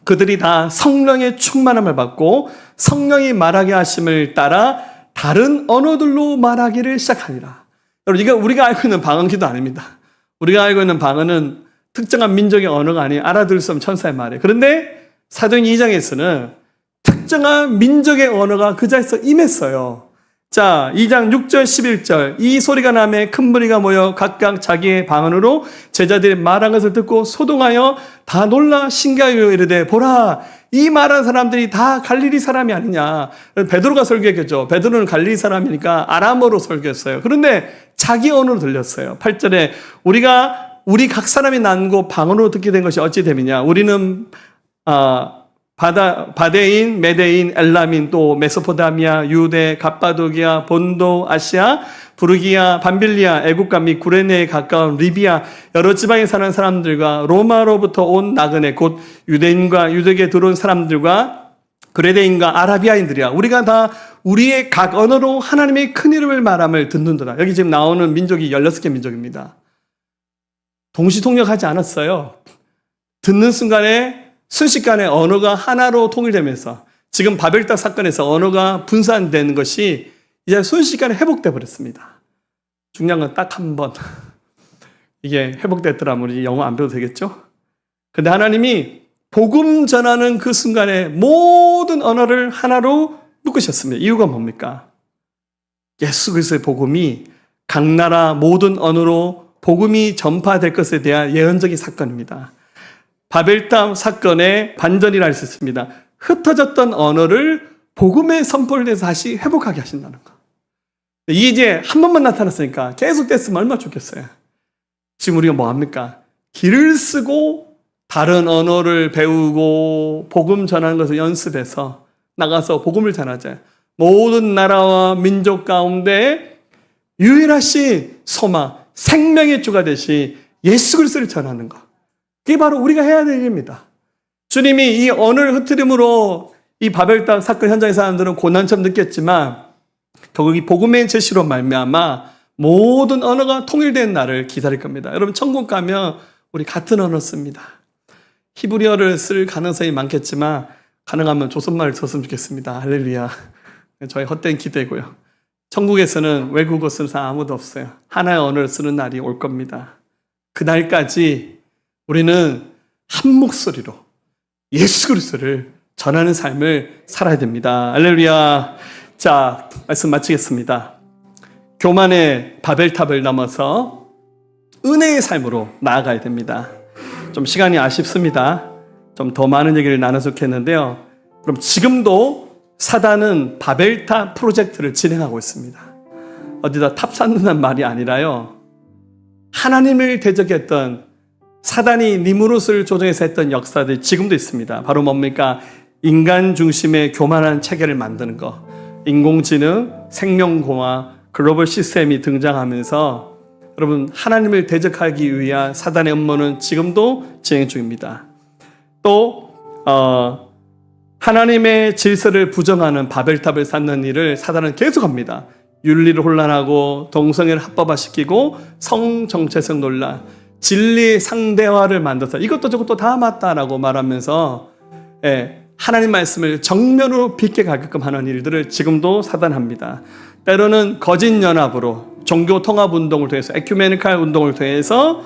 그들이 다 성령의 충만함을 받고 성령이 말하게 하심을 따라 다른 언어들로 말하기를 시작하니라. 여러분, 이거 우리가 알고 있는 방언기도 아닙니다. 우리가 알고 있는 방언은 특정한 민족의 언어가 아니에요. 알아들을 수 없는 천사의 말이에요. 그런데 사도행 2장에서는 특정한 민족의 언어가 그 자리에서 임했어요. 자, 2장 6절 11절 이 소리가 나매 큰 무리가 모여 각각 자기의 방언으로 제자들이 말한 것을 듣고 소동하여 다 놀라 신기하여 이르되 보라 이 말하는 사람들이 다 갈릴리 사람이 아니냐. 베드로가 설교했겠죠. 베드로는 갈릴리 사람이니까 아람어로 설교했어요. 그런데 자기 언어로 들렸어요. 8절에 우리 각 사람이 난고 방언으로 듣게 된 것이 어찌 됨이냐. 우리는 바데인, 메데인, 엘라민, 또 메소포타미아, 유대, 갑바도기아, 본도, 아시아, 부르기아, 밤빌리아, 애국과 및 구레네에 가까운 리비아 여러 지방에 사는 사람들과 로마로부터 온 나그네 곧 유대인과 유대계에 들어온 사람들과 그레데인과 아라비아인들이야. 우리가 다 우리의 각 언어로 하나님의 큰 이름을 말함을 듣는도다. 여기 지금 나오는 민족이 16개 민족입니다. 동시통역하지 않았어요. 듣는 순간에 순식간에 언어가 하나로 통일되면서 지금 바벨탑 사건에서 언어가 분산되는 것이 이제 순식간에 회복돼 버렸습니다. 중요한 건 딱 한 번 이게 회복됐더라면 우리 영어 안 배워도 되겠죠? 근데 하나님이 복음 전하는 그 순간에 모든 언어를 하나로 묶으셨습니다. 이유가 뭡니까? 예수 그리스도의 복음이 각 나라 모든 언어로 복음이 전파될 것에 대한 예언적인 사건입니다. 바벨탑 사건의 반전이라 할 수 있습니다. 흩어졌던 언어를 복음의 선포를 해서 다시 회복하게 하신다는 거. 이게 이제 한 번만 나타났으니까 계속 됐으면 얼마나 좋겠어요. 지금 우리가 뭐 합니까? 길을 쓰고 다른 언어를 배우고 복음 전하는 것을 연습해서 나가서 복음을 전하자. 모든 나라와 민족 가운데 유일하신 소망, 생명의 주가 되시 예수 그리스도를 전하는 것. 그게 바로 우리가 해야 될 일입니다. 주님이 이 언어를 흐트림으로 이 바벨탑 사건 현장의 사람들은 고난처럼 느꼈지만 결국 이 복음의 제시로 말미암아 모든 언어가 통일된 날을 기다릴 겁니다. 여러분 천국 가면 우리 같은 언어 씁니다. 히브리어를 쓸 가능성이 많겠지만 가능하면 조선말을 썼으면 좋겠습니다. 할렐루야. 저의 헛된 기대고요. 천국에서는 외국어 쓰는 사람 아무도 없어요. 하나의 언어를 쓰는 날이 올 겁니다. 그날까지 우리는 한 목소리로 예수 그리스도를 전하는 삶을 살아야 됩니다. 할렐루야. 자, 말씀 마치겠습니다. 교만의 바벨탑을 넘어서 은혜의 삶으로 나아가야 됩니다. 좀 시간이 아쉽습니다. 좀 더 많은 얘기를 나눠서 좋겠는데요. 그럼 지금도 사단은 바벨탑 프로젝트를 진행하고 있습니다. 어디다 탑 쌓는다는 말이 아니라요. 하나님을 대적했던 사단이 니무롯을 조종해서 했던 역사들이 지금도 있습니다. 바로 뭡니까? 인간 중심의 교만한 체계를 만드는 거. 인공지능, 생명공학, 글로벌 시스템이 등장하면서 여러분 하나님을 대적하기 위한 사단의 음모는 지금도 진행 중입니다. 또 하나님의 질서를 부정하는 바벨탑을 쌓는 일을 사단은 계속합니다. 윤리를 혼란하고 동성애를 합법화시키고 성정체성 논란, 진리 상대화를 만들어서 이것도 저것도 다 맞다라고 말하면서 하나님 말씀을 정면으로 비게 가게끔 하는 일들을 지금도 사단합니다. 때로는 거짓 연합으로 종교 통합 운동을 통해서 에큐메니칼 운동을 통해서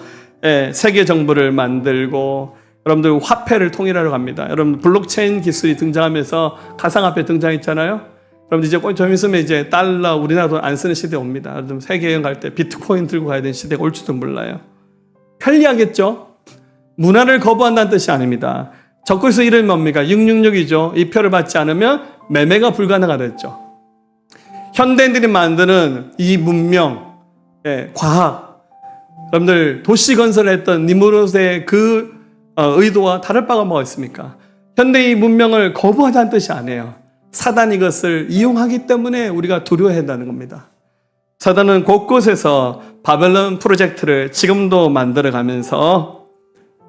세계 정부를 만들고 여러분들 화폐를 통일하러 갑니다. 여러분 블록체인 기술이 등장하면서 가상화폐 등장했잖아요. 여러분들 이제 좀 있으면 이제 달러 우리나라 돈 안 쓰는 시대 옵니다. 여러분 세계 여행 갈 때 비트코인 들고 가야 되는 시대가 올지도 몰라요. 편리하겠죠? 문화를 거부한다는 뜻이 아닙니다. 적그리스도 이름이 뭡니까? 666이죠. 이 표를 받지 않으면 매매가 불가능하겠죠. 현대인들이 만드는 이 문명, 과학, 여러분들 도시 건설했던 니무롯의 그 의도와 다를 바가 뭐가 있습니까? 현대의 문명을 거부하자는 뜻이 아니에요. 사단이 이것을 이용하기 때문에 우리가 두려워해야 한다는 겁니다. 사단은 곳곳에서 바벨론 프로젝트를 지금도 만들어가면서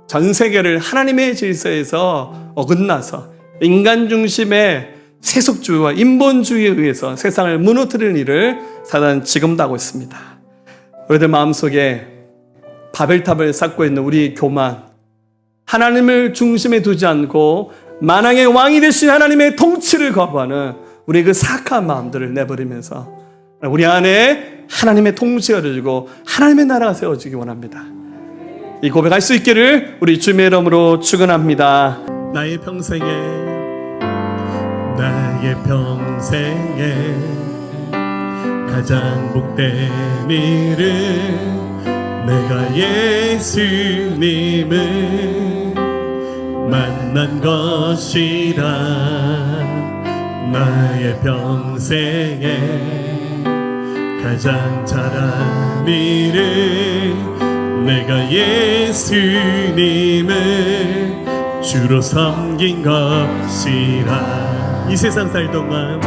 전 세계를 하나님의 질서에서 어긋나서 인간 중심의 세속주의와 인본주의에 의해서 세상을 무너뜨리는 일을 사단은 지금도 하고 있습니다. 우리들 마음속에 바벨탑을 쌓고 있는 우리 교만, 하나님을 중심에 두지 않고 만왕의 왕이 되신 하나님의 통치를 거부하는 우리 그 사악한 마음들을 내버리면서 우리 안에 하나님의 통치가 이루어지고 하나님의 나라가 세워지기 원합니다. 이 고백할 수 있기를 우리 주님의 이름으로 축원합니다. 나의 평생에 가장 복된 일은 내가 예수님을 만난 것이라. 나의 평생에 가장 잘한 일은 내가 예수님을 주로 섬긴 것이라. 이 세상 살 동안,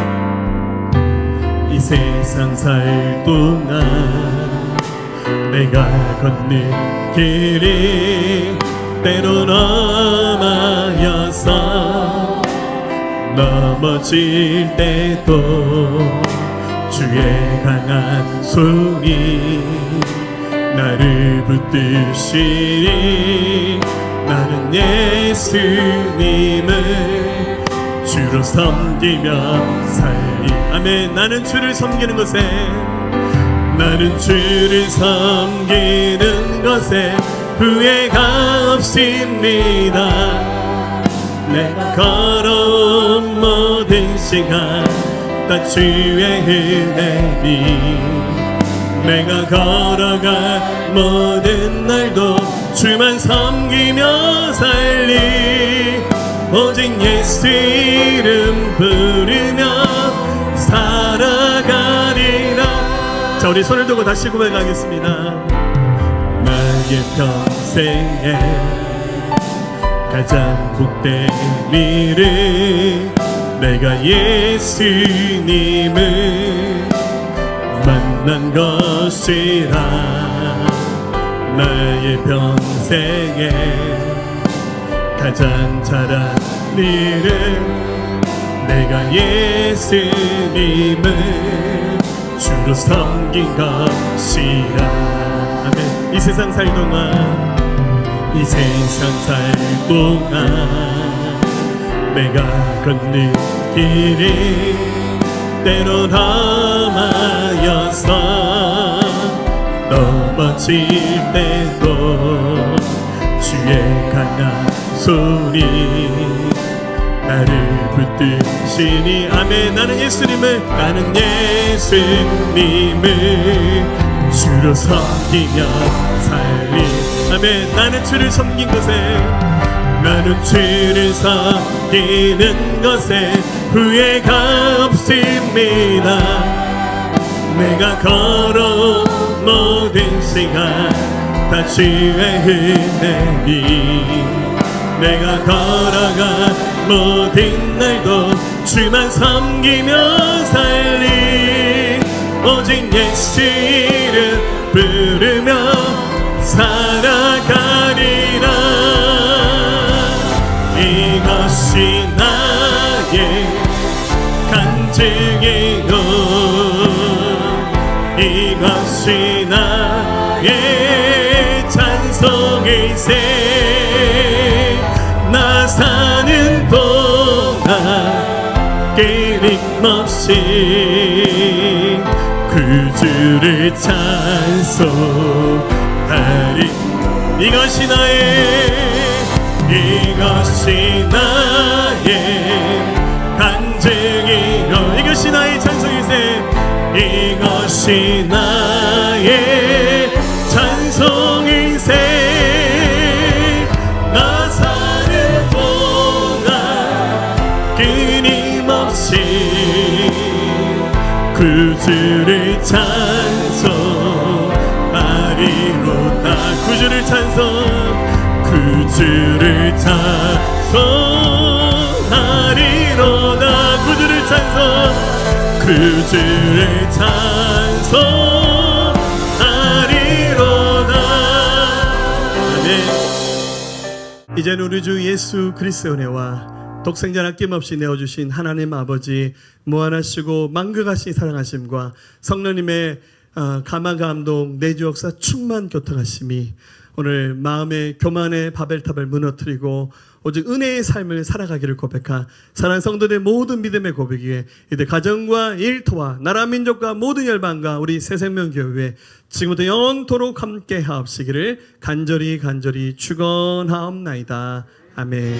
이 세상 살 동안 내가 걷는 길이 때론 험하여서 넘어질 때도 주의 강한 손이 나를 붙드시니 나는 예수님을 주로 섬기며 살리. 아멘. 나는 주를 섬기는 것에, 나는 주를 섬기는 것에 후회가 없습니다. 내가 걸어온 모든 시간 다 주의 은혜니, 내가 걸어간 모든 날도 주만 섬기며 살리. 오직 예수 이름 부르며 살아가리라. 자, 우리 손을 들고 다시 고백하겠습니다. 나의 평생에 가장 복된 일은 내가 예수님을 만난 것이라. 나의 평생에 가장 잘한 일은 내가 예수님을 주로 섬긴 것이라. 아멘. 이 세상 살 동안, 이 세상 살 동안 내가 걷는 길이 때론 험하여서 넘어질 때도 주의 강한 손이 나를 붙드시니. 아멘. 나는 예수님을 주로 섬기며 살리. 아멘. 나는 주를 섬긴 것에, 나는 주를 섬기는 것에 후회가 없습니다. 내가 걸어온 모든 시간 다 주의 은혜니, 내가 걸어간 모든 날도 주만 섬기며 살리. 오직 예수 이름 부르며 살아가리라. 이것이 나의 간증이요, 이것이 나의 찬송일세. 나 사는 동안 끊임없이 그 주를 찬송하리. 이것이 나의 간증이요, 이것이 나의 찬송일세. 이것이 나의 찬송일세. 나 사는 동안 끊임없이 그 주를 찬송하리로다. 그 주를 찬송하리로다. 그 주를 찬송하리로다. 아멘. 이제는 우리 주 예수 그리스도의 은혜와 독생자 아낌없이 내어주신 하나님 아버지 무한하시고 만극하신 사랑하심과 성령님의 감화 감동 내주 역사 충만 교통하심이 오늘 마음의 교만의 바벨탑을 무너뜨리고 오직 은혜의 삶을 살아가기를 고백한 사랑하는 성도들의 모든 믿음의 고백 위에 이들 가정과 일터와 나라 민족과 모든 열방과 우리 새생명교회 지금부터 영원토록 함께 하옵시기를 간절히 축원하옵나이다. 아멘.